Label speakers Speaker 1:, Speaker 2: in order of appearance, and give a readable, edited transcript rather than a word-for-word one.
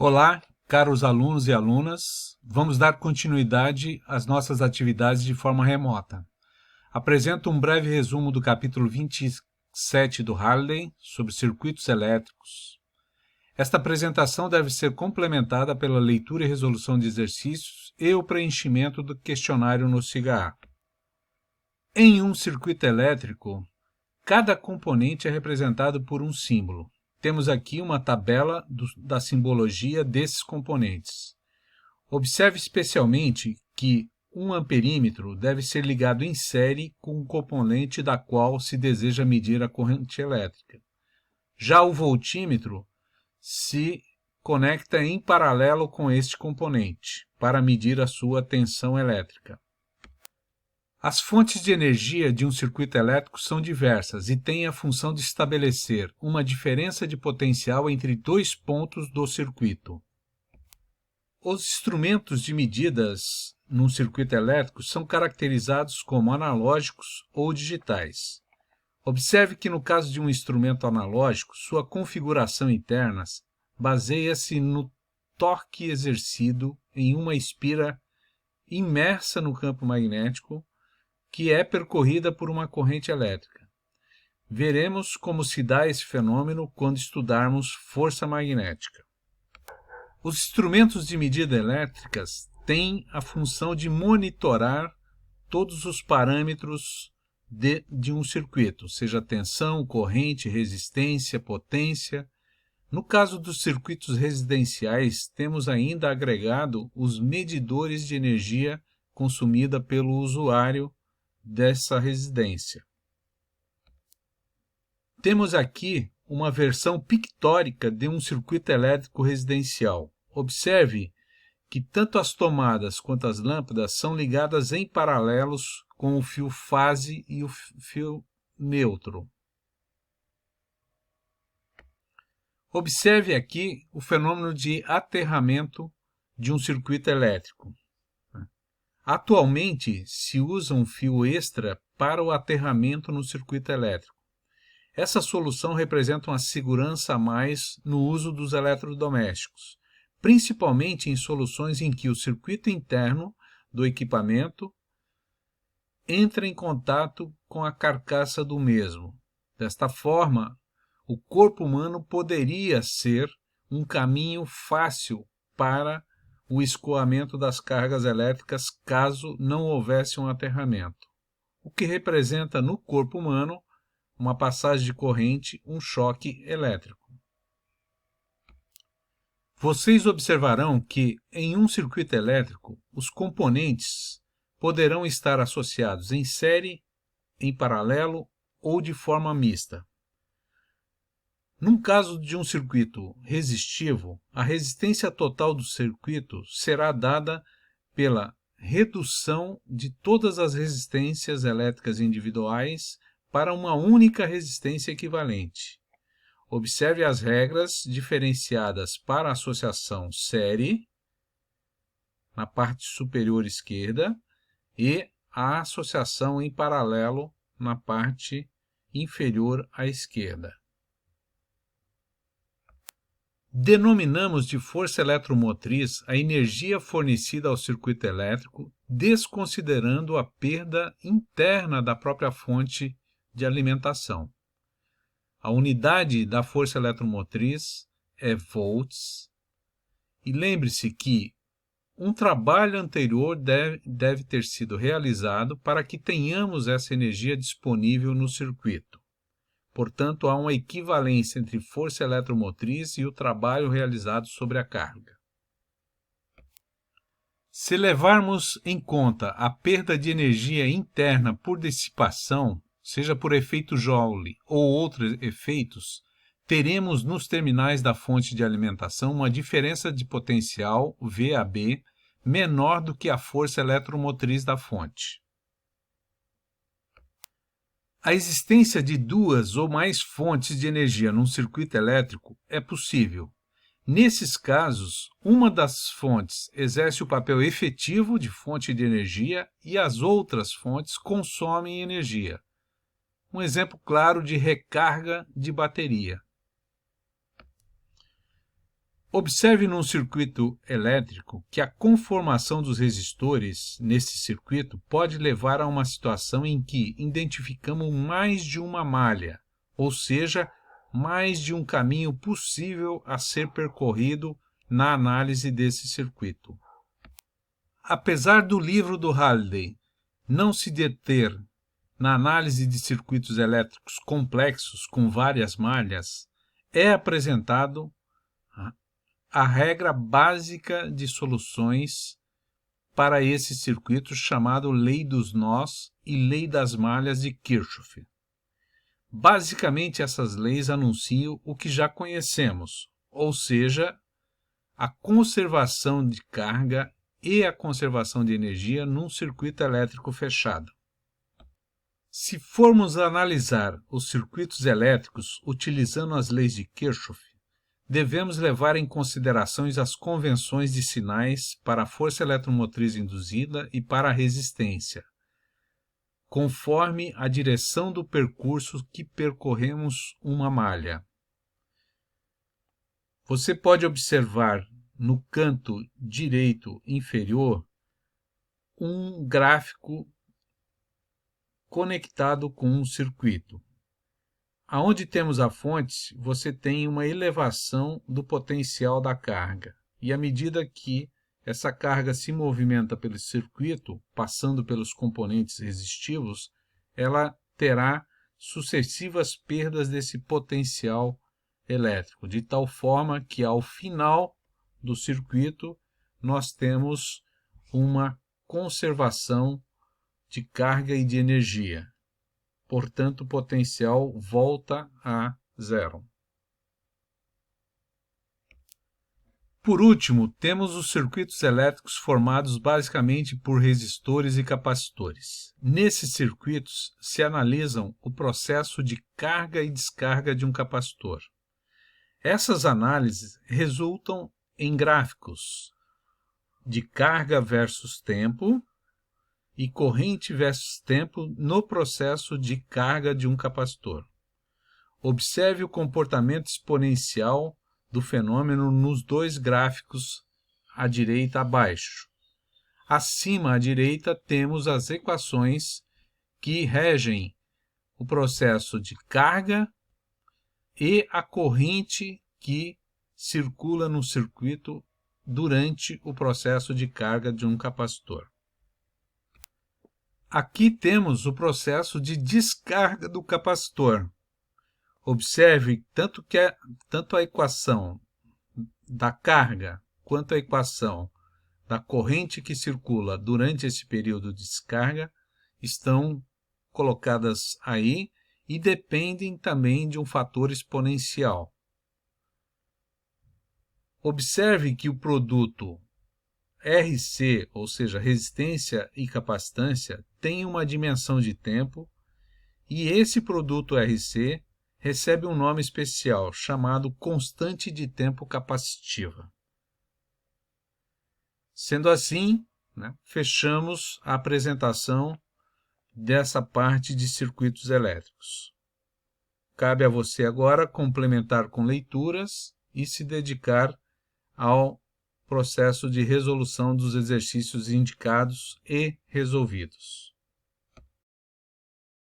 Speaker 1: Olá, caros alunos e alunas. Vamos dar continuidade às nossas atividades de forma remota. Apresento um breve resumo do capítulo 27 do Halliday sobre circuitos elétricos. Esta apresentação deve ser complementada pela leitura e resolução de exercícios e o preenchimento do questionário no SIGA. Em um circuito elétrico, cada componente é representado por um símbolo. Temos aqui uma tabela da simbologia desses componentes. Observe especialmente que um amperímetro deve ser ligado em série com o componente da qual se deseja medir a corrente elétrica. Já o voltímetro se conecta em paralelo com este componente para medir a sua tensão elétrica. As fontes de energia de um circuito elétrico são diversas e têm a função de estabelecer uma diferença de potencial entre dois pontos do circuito. Os instrumentos de medidas num circuito elétrico são caracterizados como analógicos ou digitais. Observe que no caso de um instrumento analógico, sua configuração interna baseia-se no torque exercido em uma espira imersa no campo magnético que é percorrida por uma corrente elétrica. Veremos como se dá esse fenômeno quando estudarmos força magnética. Os instrumentos de medida elétricas têm a função de monitorar todos os parâmetros de um circuito, seja tensão, corrente, resistência, potência. No caso dos circuitos residenciais, temos ainda agregado os medidores de energia consumida pelo usuário dessa residência. Temos aqui uma versão pictórica de um circuito elétrico residencial. Observe que tanto as tomadas quanto as lâmpadas são ligadas em paralelos com o fio fase e o fio neutro. Observe aqui o fenômeno de aterramento de um circuito elétrico. Atualmente, se usa um fio extra para o aterramento no circuito elétrico. Essa solução representa uma segurança a mais no uso dos eletrodomésticos, principalmente em soluções em que o circuito interno do equipamento entra em contato com a carcaça do mesmo. Desta forma, o corpo humano poderia ser um caminho fácil para o escoamento das cargas elétricas caso não houvesse um aterramento, o que representa no corpo humano uma passagem de corrente, um choque elétrico. Vocês observarão que em um circuito elétrico os componentes poderão estar associados em série, em paralelo ou de forma mista. Num caso de um circuito resistivo, a resistência total do circuito será dada pela redução de todas as resistências elétricas individuais para uma única resistência equivalente. Observe as regras diferenciadas para a associação série, na parte superior esquerda, e a associação em paralelo, na parte inferior à esquerda. Denominamos de força eletromotriz a energia fornecida ao circuito elétrico, desconsiderando a perda interna da própria fonte de alimentação. A unidade da força eletromotriz é volts, e lembre-se que um trabalho anterior deve ter sido realizado para que tenhamos essa energia disponível no circuito. Portanto, há uma equivalência entre força eletromotriz e o trabalho realizado sobre a carga. Se levarmos em conta a perda de energia interna por dissipação, seja por efeito Joule ou outros efeitos, teremos nos terminais da fonte de alimentação uma diferença de potencial, VAB, menor do que a força eletromotriz da fonte. A existência de duas ou mais fontes de energia num circuito elétrico é possível. Nesses casos, uma das fontes exerce o papel efetivo de fonte de energia e as outras fontes consomem energia. Um exemplo claro de recarga de bateria. Observe num circuito elétrico que a conformação dos resistores nesse circuito pode levar a uma situação em que identificamos mais de uma malha, ou seja, mais de um caminho possível a ser percorrido na análise desse circuito. Apesar do livro do Halliday não se deter na análise de circuitos elétricos complexos com várias malhas, é apresentado a regra básica de soluções para esses circuitos, chamado Lei dos Nós e Lei das Malhas de Kirchhoff. Basicamente, essas leis anunciam o que já conhecemos, ou seja, a conservação de carga e a conservação de energia num circuito elétrico fechado. Se formos analisar os circuitos elétricos utilizando as leis de Kirchhoff, devemos levar em consideração as convenções de sinais para a força eletromotriz induzida e para a resistência, conforme a direção do percurso que percorremos uma malha. Você pode observar no canto direito inferior um gráfico conectado com um circuito. Aonde temos a fonte, você tem uma elevação do potencial da carga. E à medida que essa carga se movimenta pelo circuito, passando pelos componentes resistivos, ela terá sucessivas perdas desse potencial elétrico, de tal forma que ao final do circuito nós temos uma conservação de carga e de energia. Portanto, o potencial volta a zero. Por último, temos os circuitos elétricos formados basicamente por resistores e capacitores. Nesses circuitos se analisam o processo de carga e descarga de um capacitor. Essas análises resultam em gráficos de carga versus tempo e corrente versus tempo no processo de carga de um capacitor. Observe o comportamento exponencial do fenômeno nos dois gráficos à direita e abaixo. Acima à direita temos as equações que regem o processo de carga e a corrente que circula no circuito durante o processo de carga de um capacitor. Aqui temos o processo de descarga do capacitor. Observe tanto a equação da carga quanto a equação da corrente que circula durante esse período de descarga estão colocadas aí e dependem também de um fator exponencial. Observe que o produto RC, ou seja, resistência e capacitância, tem uma dimensão de tempo e esse produto RC recebe um nome especial chamado constante de tempo capacitiva. Sendo assim, fechamos a apresentação dessa parte de circuitos elétricos. Cabe a você agora complementar com leituras e se dedicar ao processo de resolução dos exercícios indicados e resolvidos.